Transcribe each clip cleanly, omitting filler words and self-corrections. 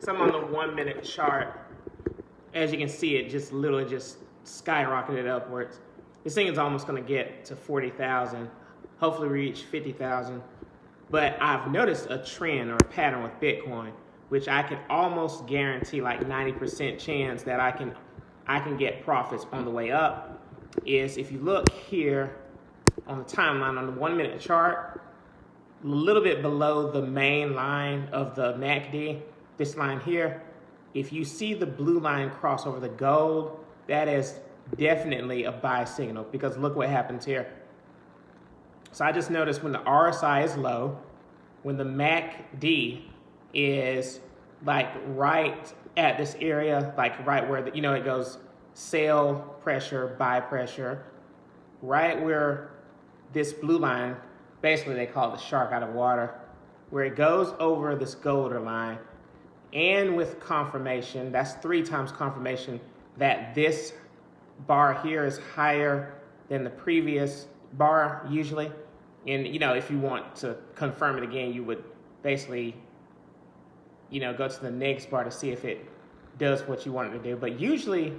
So I'm on the 1 minute chart. As you can see, it just literally just skyrocketed upwards. This thing is almost going to get to 40,000, hopefully reach 50,000. But I've noticed a trend or a pattern with Bitcoin, which I can almost guarantee like 90% chance that I can get profits on the way up, is if you look here on the timeline on the 1 minute chart, a little bit below the main line of the MACD, this line here, if you see the blue line cross over the gold, that is definitely a buy signal, because look what happens here. So I just noticed when the RSI is low, when the MACD is like right at this area, like right where the, it goes sell pressure, buy pressure, right where this blue line, basically they call it the shark out of water, where it goes over this golden line, and with confirmation, that's 3 times confirmation that this bar here is higher than the previous bar usually. And if you want to confirm it again, you would basically go to the next bar to see if it does what you want it to do. But usually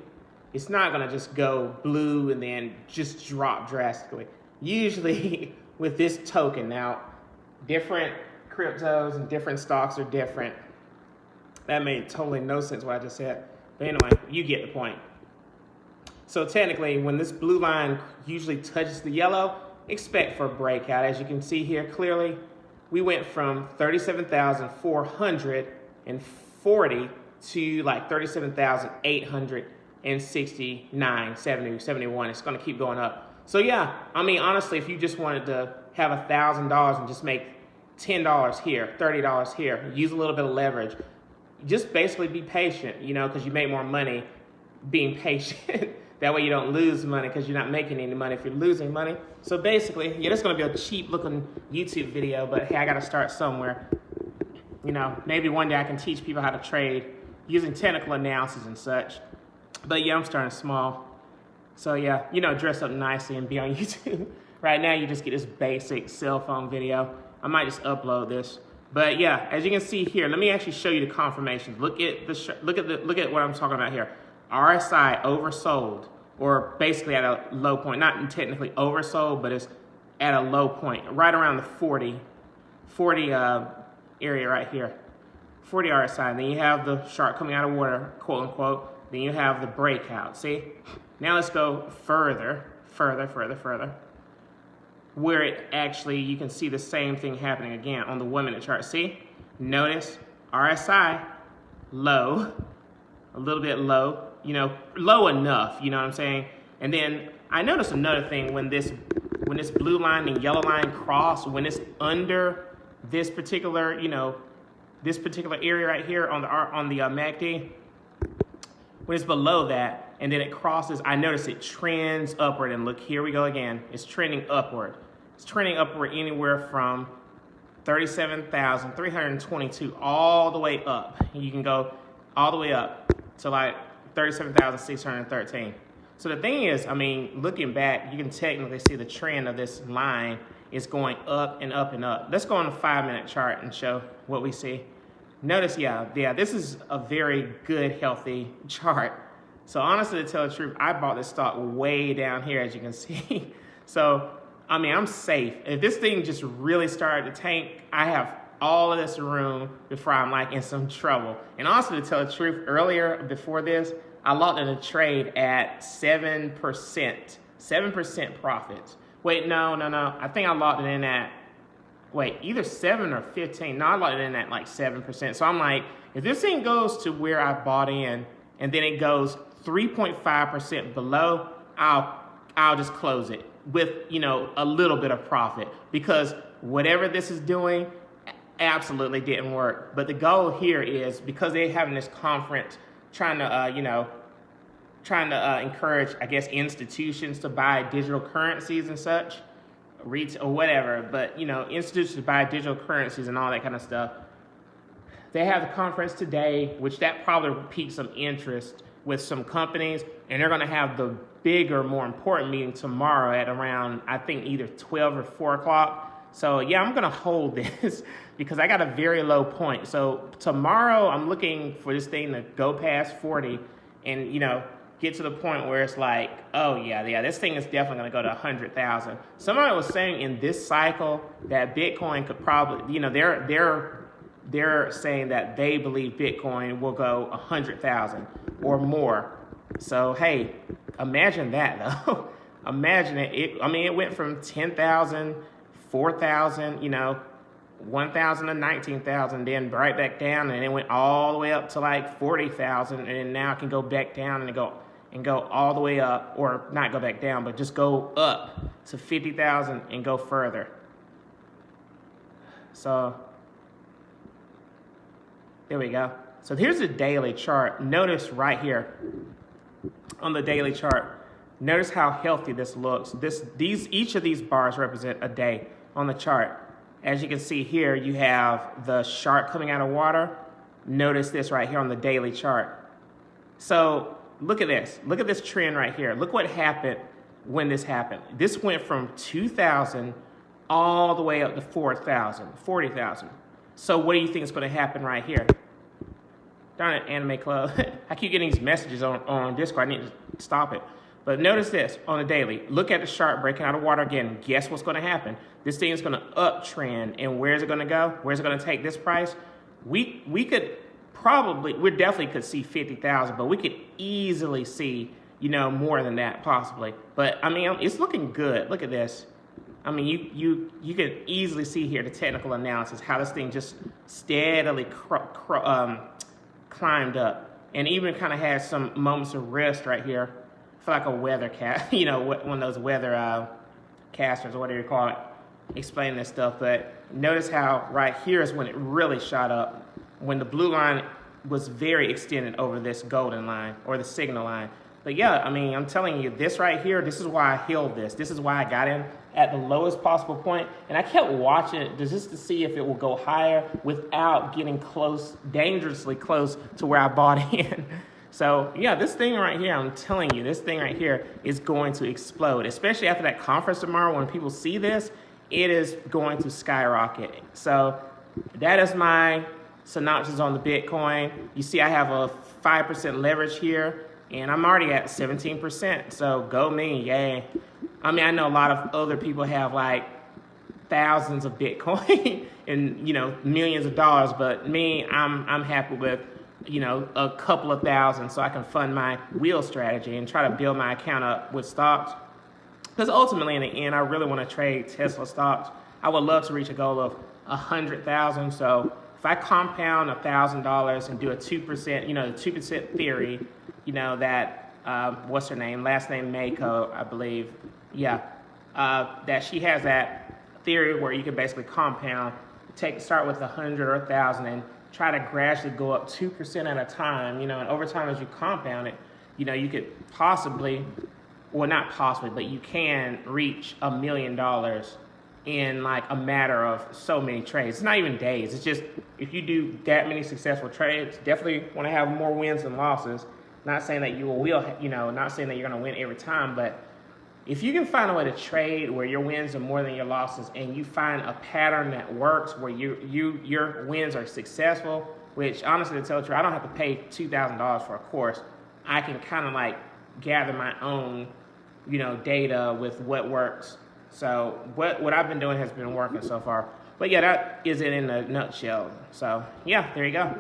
it's not going to just go blue and then just drop drastically. Usually with this token, now different cryptos and different stocks are different. That made totally no sense what I just said. But anyway, you get the point. So technically, when this blue line usually touches the yellow, expect for a breakout. As you can see here clearly, we went from 37,440 to like 37,869, 70, 71. It's going to keep going up. So yeah, I mean, honestly, if you just wanted to have $1,000 and just make $10 here, $30 here, use a little bit of leverage, just basically be patient, because you make more money being patient. That way you don't lose money because you're not making any money if you're losing money. So basically, yeah, this is going to be a cheap looking YouTube video, but hey, I got to start somewhere. Maybe one day I can teach people how to trade using technical analysis and such. But yeah, I'm starting small. So yeah, dress up nicely and be on YouTube. Right now, you just get this basic cell phone video. I might just upload this. But yeah, as you can see here, let me actually show you the confirmations. Look at what I'm talking about here. RSI oversold, or basically at a low point. Not technically oversold, but it's at a low point, right around the 40 area right here. 40 RSI. And then you have the shark coming out of water, quote unquote. Then you have the breakout. See? Now let's go further. Where it actually, you can see the same thing happening again on the 1 minute chart. See? Notice RSI low, a little bit low, low enough, you know what I'm saying? And then I noticed another thing when this blue line and yellow line cross, when it's under this particular, this particular area right here on the MACD, when it's below that and then it crosses, I notice it trends upward. And look, here we go again. It's trending upward. It's trending upward anywhere from 37,322 all the way up. You can go all the way up to like 37,613. So the thing is, I mean, looking back, you can technically see the trend of this line is going up and up and up. Let's go on the 5 minute chart and show what we see. Notice, yeah, this is a very good, healthy chart. So honestly, to tell the truth, I bought this stock way down here, as you can see. So, I mean, I'm safe. If this thing just really started to tank, I have all of this room before I'm like in some trouble. And also, to tell the truth, earlier before this, I locked in a trade at 7% profits. Wait, no. I think I locked it in at, either 7 or 15. No, I locked it in at like 7%. So I'm like, if this thing goes to where I bought in and then it goes 3.5% below, I'll just close it with, a little bit of profit, because whatever this is doing absolutely didn't work. But the goal here is, because they're having this conference trying to encourage, I guess, institutions to buy digital currencies and such, or whatever, but institutions to buy digital currencies and all that kind of stuff. They have the conference today, which that probably piqued some interest with some companies, and they're going to have the bigger, more important meeting tomorrow at around, I think, either 12 or 4 o'clock. So yeah, I'm gonna hold this because I got a very low point. So tomorrow I'm looking for this thing to go past 40 and, you know, get to the point where it's like, oh yeah, this thing is definitely gonna go to 100,000. Somebody was saying in this cycle that Bitcoin could probably, you know, they're saying that they believe Bitcoin will go 100,000 or more. So hey, imagine that though. Imagine it. I mean, it went from 10,000, 4,000, you know, 1,000 to 19,000, then right back down, and it went all the way up to like 40,000, and then now it can go back down and go all the way up, or not go back down, but just go up to 50,000 and go further. So there we go. So here's the daily chart. Notice right here on the daily chart. Notice how healthy this looks. Each of these bars represent a day on the chart. As you can see here, you have the shark coming out of water. Notice this right here on the daily chart. So look at this. Look at this trend right here. Look what happened when this happened. This went from 2,000 all the way up to 4,000, 40,000. So what do you think is going to happen right here? Darn it, Anime Club. I keep getting these messages on Discord. I need to stop it. But notice this on the daily. Look at the shark breaking out of water again. Guess what's going to happen? This thing is going to uptrend. And where's it going to go? Where's it going to take this price? We could probably, we definitely could see 50,000, but we could easily see, you know, more than that possibly. But I mean, it's looking good. Look at this. I mean, you can easily see here the technical analysis, how this thing just steadily climbed up, and even kind of had some moments of rest right here. I feel like a weather cat, you know, one of those weather casters or whatever you call it, explaining this stuff. But notice how right here is when it really shot up, when the blue line was very extended over this golden line or the signal line. But yeah, I mean, I'm telling you, this right here, this is why I held this. This is why I got in at the lowest possible point. And I kept watching it just to see if it will go higher without getting close, dangerously close to where I bought in. So yeah, this thing right here, I'm telling you, this thing right here is going to explode, especially after that conference tomorrow. When people see this, it is going to skyrocket. So that is my synopsis on the Bitcoin. You see I have a 5% leverage here, and I'm already at 17%. So go me, yay. I mean, I know a lot of other people have like thousands of Bitcoin and, you know, millions of dollars, but me, I'm happy with, you know, a couple of thousand so I can fund my wheel strategy and try to build my account up with stocks. Because ultimately, in the end, I really want to trade Tesla stocks. I would love to reach a goal of 100,000. So if I compound $1,000 and do a 2%, you know, the 2% theory, you know, that, what's her name? Last name Mako, I believe. Yeah. That she has that theory where you can basically compound, start with 100 or 1,000 and try to gradually go up 2% at a time, you know, and over time as you compound it, you know, you could possibly, well, not possibly, but you can reach $1 million in like a matter of so many trades. It's not even days. It's just, if you do that many successful trades, definitely want to have more wins than losses. Not saying that you will, you know, not saying that you're going to win every time, but if you can find a way to trade where your wins are more than your losses, and you find a pattern that works where your wins are successful, which honestly, to tell the truth, I don't have to pay $2,000 for a course. I can kind of like gather my own, you know, data with what works. So what I've been doing has been working so far. But yeah, that is it in a nutshell. So yeah, there you go.